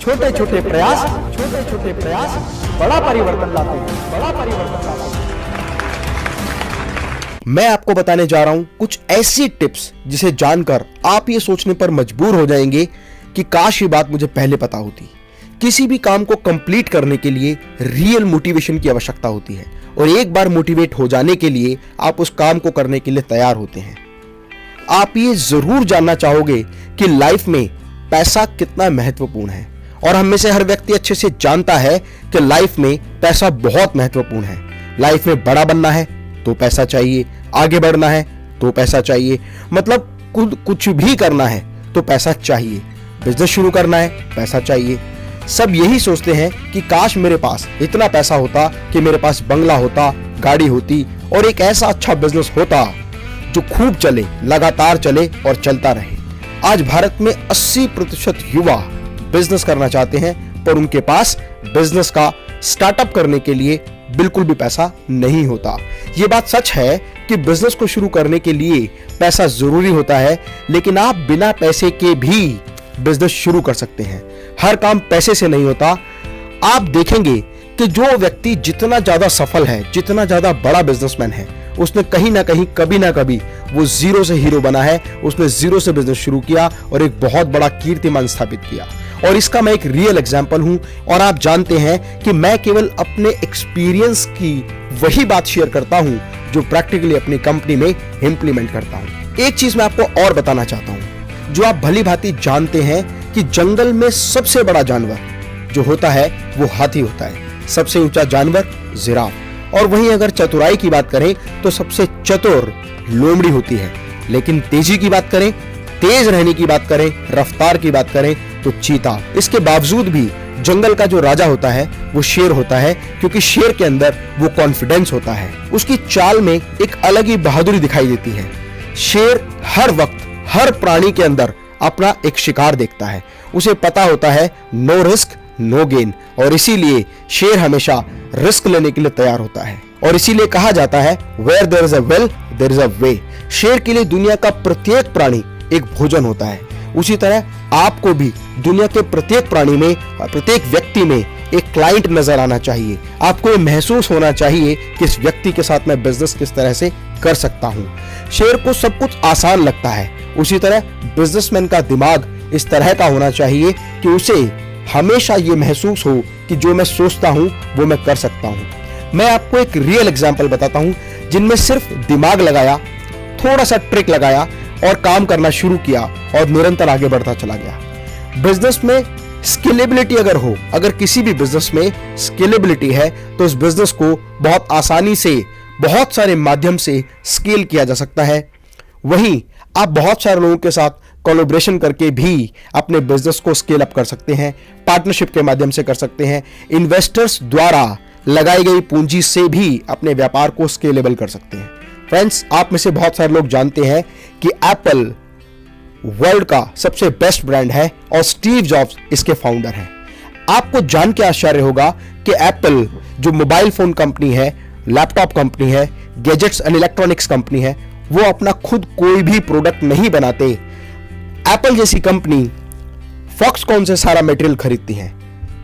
छोटे छोटे प्रयास बड़ा परिवर्तन लाते हैं। मैं आपको बताने जा रहा हूं कुछ ऐसी टिप्स जिसे जानकर आप ये सोचने पर मजबूर हो जाएंगे कि काश ये बात मुझे पहले पता होती। किसी भी काम को कंप्लीट करने के लिए रियल मोटिवेशन की आवश्यकता होती है और एक बार मोटिवेट हो जाने के लिए आप उस काम को करने के लिए तैयार होते हैं। आप ये जरूर जानना चाहोगे कि लाइफ में पैसा कितना महत्वपूर्ण है और हम में से हर व्यक्ति अच्छे से जानता है कि लाइफ में पैसा बहुत महत्वपूर्ण है। लाइफ में बड़ा बनना है तो पैसा चाहिए, आगे बढ़ना है तो पैसा चाहिए, मतलब कुछ भी करना है तो पैसा चाहिए, बिजनेस शुरू करना है पैसा चाहिए। सब यही सोचते हैं कि काश मेरे पास इतना पैसा होता कि मेरे पास बंगला होता, गाड़ी होती और एक ऐसा अच्छा बिजनेस होता जो खूब चले, लगातार चले और चलता रहे। आज भारत में 80% युवा बिजनेस करना चाहते हैं पर उनके पास बिजनेस का स्टार्टअप करने के लिए बिल्कुल भी पैसा नहीं होता। ये बात सच है कि बिजनेस को शुरू करने के लिए पैसा जरूरी होता है, लेकिन आप बिना पैसे के भी बिजनेस शुरू कर सकते हैं। हर काम पैसे से नहीं होता। आप देखेंगे कि जो व्यक्ति जितना ज्यादा सफल है, जितना ज्यादा बड़ा बिजनेसमैन है, उसने कहीं ना कहीं कभी ना कभी वो जीरो से हीरो बना है। उसने जीरो से बिजनेस शुरू किया और एक बहुत बड़ा कीर्तिमान स्थापित किया। और इसका मैं एक रियल एग्जांपल हूं और आप जानते हैं कि मैं केवल अपने एक्सपीरियंस की वही बात शेयर करता हूं जो प्रैक्टिकली अपनी कंपनी में इंप्लीमेंट करता हूं। एक चीज मैं आपको और बताना चाहता हूं जो आप भली भांति जानते हैं कि जंगल में सबसे बड़ा जानवर जो होता है वो हाथी होता है, सबसे ऊंचा जानवर जिराफ। और वहीं अगर चतुराई की बात करें तो सबसे चतुर लोमड़ी होती है, लेकिन तेजी की बात करें, तेज रहने की बात करें, रफ्तार की बात करें तो चीता। इसके बावजूद भी जंगल का जो राजा होता है वो शेर होता है, क्योंकि शेर के अंदर वो कॉन्फिडेंस होता है। उसकी चाल में एक अलग ही बहादुरी दिखाई देती है। शेर हर वक्त हर प्राणी के अंदर अपना एक शिकार देखता है। उसे पता होता है नो रिस्क नो गेन, और इसीलिए शेर हमेशा रिस्क लेने के लिए तैयार होता है। और इसीलिए कहा जाता है where there is a will there is a way. शेर के लिए दुनिया का प्रत्येक प्राणी एक भोजन होता है। उसी तरह आपको भी दुनिया के प्रत्येक प्राणी में, प्रत्येक व्यक्ति में एक क्लाइंट नजर आना चाहिए। आपको ये महसूस होना चाहिए कि इस व्यक्ति के साथ मैं बिजनेस किस तरह से कर सकता हूं। शेर को सब कुछ आसान लगता है, उसी तरह बिजनेसमैन का दिमाग इस तरह का होना चाहिए कि उसे हमेशा ये महसूस हो कि जो मैं सोचता हूं वो मैं कर सकता हूं। मैं आपको एक रियल एग्जांपल बताता हूं जिनमें सिर्फ दिमाग लगाया, थोड़ा सा ट्रिक लगाया और काम करना शुरू किया और निरंतर आगे बढ़ता चला गया। बिजनेस में स्केलेबिलिटी अगर किसी भी बिजनेस में स्केलेबिलिटी है तो उस बिजनेस को बहुत आसानी से बहुत सारे माध्यम से स्केल किया जा सकता है। वहीं आप बहुत सारे लोगों के साथ कोलैबोरेशन करके भी अपने बिजनेस को स्केल अप कर सकते हैं, पार्टनरशिप के माध्यम से कर सकते हैं, इन्वेस्टर्स द्वारा लगाई गई पूंजी से भी अपने व्यापार को स्केलेबल कर सकते हैं। फ्रेंड्स, आप में से बहुत सारे लोग जानते हैं कि एप्पल वर्ल्ड का सबसे बेस्ट ब्रांड है और स्टीव जॉब्स इसके फाउंडर हैं। आपको जान के आश्चर्य होगा कि एप्पल जो मोबाइल फोन कंपनी है, लैपटॉप कंपनी है, गैजेट्स एंड इलेक्ट्रॉनिक्स कंपनी है, वो अपना खुद कोई भी प्रोडक्ट नहीं बनाते। एप्पल जैसी कंपनी फॉक्सकॉन से सारा मटेरियल खरीदती है,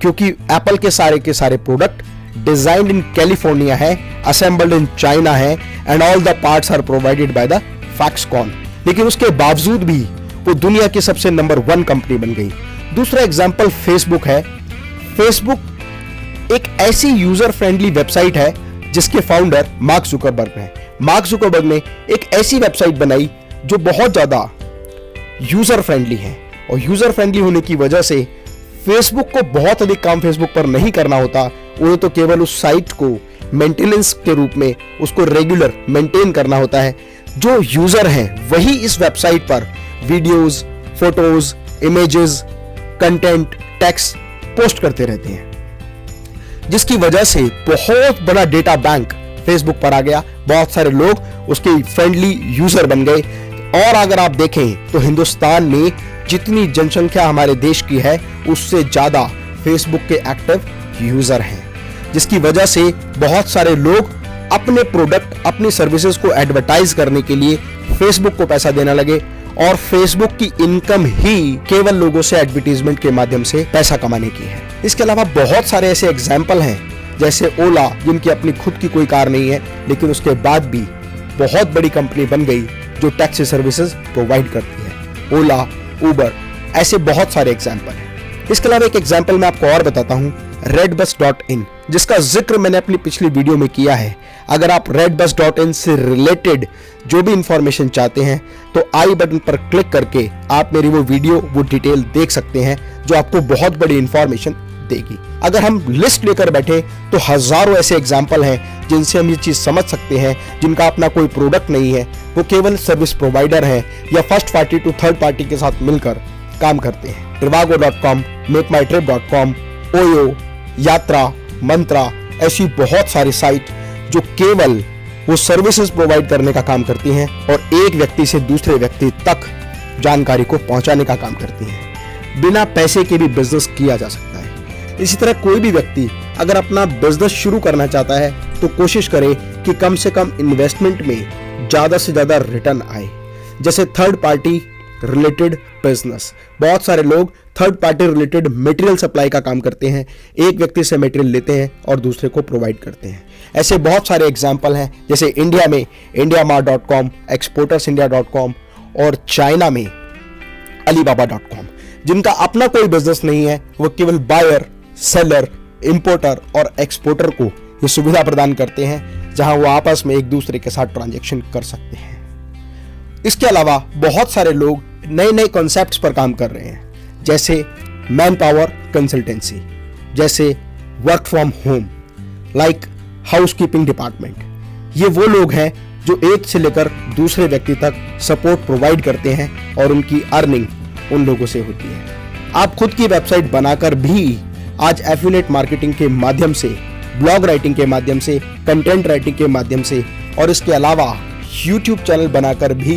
क्योंकि एप्पल के सारे प्रोडक्ट डिजाइन्ड इन कैलिफोर्निया है, असेंबल्ड इन चाइना है and all the parts are provided by the Foxconn. लेकिन उसके बावजूद भी वो दुनिया की सबसे नंबर 1 कंपनी बन गई। दूसरा एग्जांपल फेसबुक है। फेसबुक एक ऐसी यूजर फ्रेंडली वेबसाइट है जिसके फाउंडर मार्क जुकरबर्ग हैं। मार्क जुकरबर्ग ने एक ऐसी वेबसाइट बनाई जो बहुत ज्यादा यूजर फ्रेंडली है, और यूजर फ्रेंडली होने की वजह से फेसबुक को बहुत अधिक काम फेसबुक पर नहीं करना होता। उन्हें तो केवल उस साइट को मेंटेनेंस के रूप में उसको रेगुलर मेंटेन करना होता है। जो यूजर हैं वही इस वेबसाइट पर videos, photos, images, content, text post करते रहते हैं, जिसकी वजह से बहुत बड़ा डेटा बैंक फेसबुक पर आ गया। बहुत सारे लोग उसके फ्रेंडली यूजर बन गए। और अगर आप देखें तो हिंदुस्तान में जितनी जनसंख्या हमारे देश की है उससे ज्यादा फेसबुक के एक्टिव यूजर हैं, जिसकी वजह से बहुत सारे लोग अपने प्रोडक्ट, अपनी सर्विसेज को एडवर्टाइज करने के लिए फेसबुक को पैसा देने लगे। और फेसबुक की इनकम ही केवल लोगों से एडवर्टीजमेंट के माध्यम से पैसा कमाने की है। इसके अलावा बहुत सारे ऐसे एग्जाम्पल हैं, जैसे ओला, जिनकी अपनी खुद की कोई कार नहीं है लेकिन उसके बाद भी बहुत बड़ी कंपनी बन गई जो टैक्सी सर्विसेज प्रोवाइड करती है। ओला, उबर, ऐसे बहुत सारे एग्जाम्पल हैं। इसके अलावा एक एग्जाम्पल मैं आपको और बताता हूं, redbus.in, जिसका जिक्र मैंने अपनी पिछली वीडियो में किया है। अगर आप redbus.in से रिलेटेड जो भी इंफॉर्मेशन चाहते हैं तो आई बटन पर क्लिक करके आप मेरी वो वीडियो, वो डिटेल देख सकते हैं जो आपको बहुत बड़ी इंफॉर्मेशन देगी। अगर हम लिस्ट लेकर बैठे तो हजारों ऐसे एग्जाम्पल हैं जिनसे हम ये चीज समझ सकते हैं, जिनका अपना कोई प्रोडक्ट नहीं है, वो केवल सर्विस प्रोवाइडर हैं या first party to third party के साथ मिलकर काम करते हैं। trivago.com, मेकमाईट्रिप.com, ओयो, यात्रा, मंत्रा, ऐसी बहुत सारी साइट जो केवल वो सर्विसेज प्रोवाइड करने का काम करती हैं और एक व्यक्ति से दूसरे व्यक्ति तक जानकारी को पहुंचाने का काम करती हैं। बिना पैसे के भी बिजनेस किया जा सकता है। इसी तरह कोई भी व्यक्ति अगर अपना बिजनेस शुरू करना चाहता है तो कोशिश करे कि कम से कम इन्वेस्टमेंट में ज्यादा से ज्यादा रिटर्न आए। जैसे थर्ड पार्टी रिलेटेड बिजनेस, बहुत सारे लोग third party related material supply का काम करते हैं, एक व्यक्ति से मटेरियल लेते हैं और दूसरे को प्रोवाइड करते हैं। ऐसे बहुत सारे एग्जाम्पल हैं, जैसे इंडिया में indiamart.com, exportersindia.com और चाइना में alibaba.com, जिनका अपना कोई बिजनेस नहीं है, वो केवल बायर, सेलर, इंपोर्टर और एक्सपोर्टर को ये सुविधा प्रदान करते हैं जहां वो आपस में एक दूसरे के साथ ट्रांजैक्शन कर सकते हैं। इसके अलावा बहुत सारे लोग नए नए कॉन्सेप्ट्स पर काम कर रहे हैं, जैसे मैन पावर कंसल्टेंसी, जैसे work from home, like housekeeping department. ये वो लोग हैं जो एक से लेकर दूसरे व्यक्ति तक सपोर्ट प्रोवाइड करते हैं और उनकी अर्निंग उन लोगों से होती है। आप खुद की वेबसाइट बनाकर भी आज एफिलिएट मार्केटिंग के माध्यम से, ब्लॉग राइटिंग के माध्यम से, कंटेंट राइटिंग के माध्यम से और इसके अलावा यूट्यूब चैनल बनाकर भी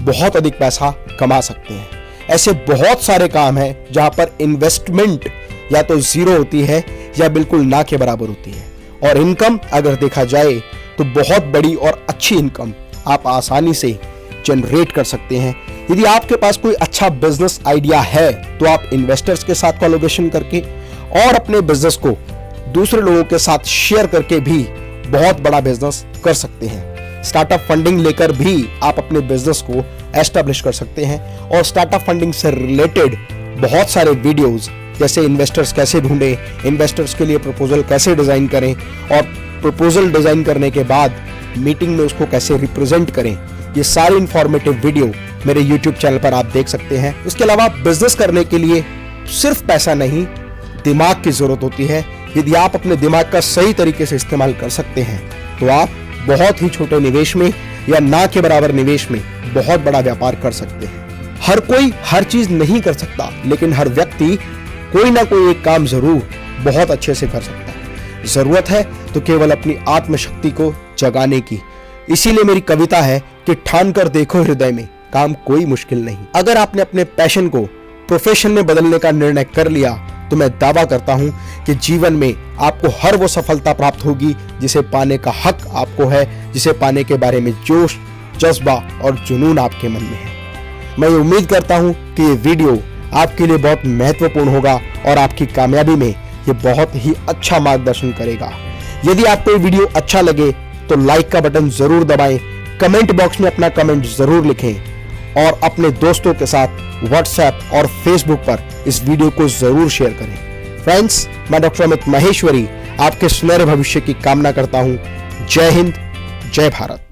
बहुत अधिक पैसा कमा सकते हैं। ऐसे बहुत सारे काम हैं जहां पर इन्वेस्टमेंट या तो जीरो होती है या बिल्कुल ना के बराबर होती है, और इनकम अगर देखा जाए तो बहुत बड़ी और अच्छी इनकम आप आसानी से जनरेट कर सकते हैं। यदि आपके पास कोई अच्छा बिजनेस आइडिया है तो आप इन्वेस्टर्स के साथ कोलैबोरेशन करके और अपने बिजनेस को दूसरे लोगों के साथ शेयर करके भी बहुत बड़ा बिजनेस कर सकते हैं। स्टार्टअप फंडिंग लेकर भी आप अपने बिजनेस को एस्टैब्लिश कर सकते हैं, और स्टार्टअप फंडिंग से रिलेटेड बहुत सारे वीडियोस, जैसे इन्वेस्टर्स कैसे ढूंढें, इन्वेस्टर्स के लिए प्रपोजल कैसे डिजाइन करें और प्रपोजल डिजाइन करने के बाद मीटिंग में उसको कैसे रिप्रेजेंट करें, ये सारी इंफॉर्मेटिव वीडियो मेरे यूट्यूब चैनल पर आप देख सकते हैं। इसके अलावा बिजनेस करने के लिए सिर्फ पैसा नहीं, दिमाग की जरूरत होती है। यदि आप अपने दिमाग का सही तरीके से इस्तेमाल कर सकते हैं तो आप बहुत ही छोटे निवेश में या ना के बराबर निवेश में बहुत बड़ा व्यापार कर सकते हैं। हर कोई हर चीज नहीं कर सकता, लेकिन हर व्यक्ति कोई ना कोई एक काम जरूर बहुत अच्छे से कर सकता है। जरूरत है तो केवल अपनी आत्मशक्ति को जगाने की। इसीलिए मेरी कविता है कि ठान कर देखो हृदय में, काम कोई मुश्किल नहीं। अगर आपने अपने पैशन को प्रोफेशन में बदलने का निर्णय कर लिया तो मैं दावा करता हूं कि जीवन में आपको हर वो सफलता प्राप्त होगी जिसे पाने का हक आपको है, जिसे पाने के बारे में जोश, जज्बा और जुनून आपके मन में है। मैं ये उम्मीद करता हूं कि ये वीडियो आपके लिए बहुत महत्वपूर्ण होगा और आपकी कामयाबी में ये बहुत ही अच्छा मार्गदर्शन करेगा। यदि आपको ये वीडियो अच्छा लगे तो लाइक का बटन जरूर दबाएं, कमेंट बॉक्स में अपना कमेंट जरूर लिखें और अपने दोस्तों के साथ व्हाट्सएप और फेसबुक पर इस वीडियो को जरूर शेयर करें। फ्रेंड्स, मैं डॉक्टर अमित महेश्वरी आपके सुनहरे भविष्य की कामना करता हूं। जय हिंद, जय भारत।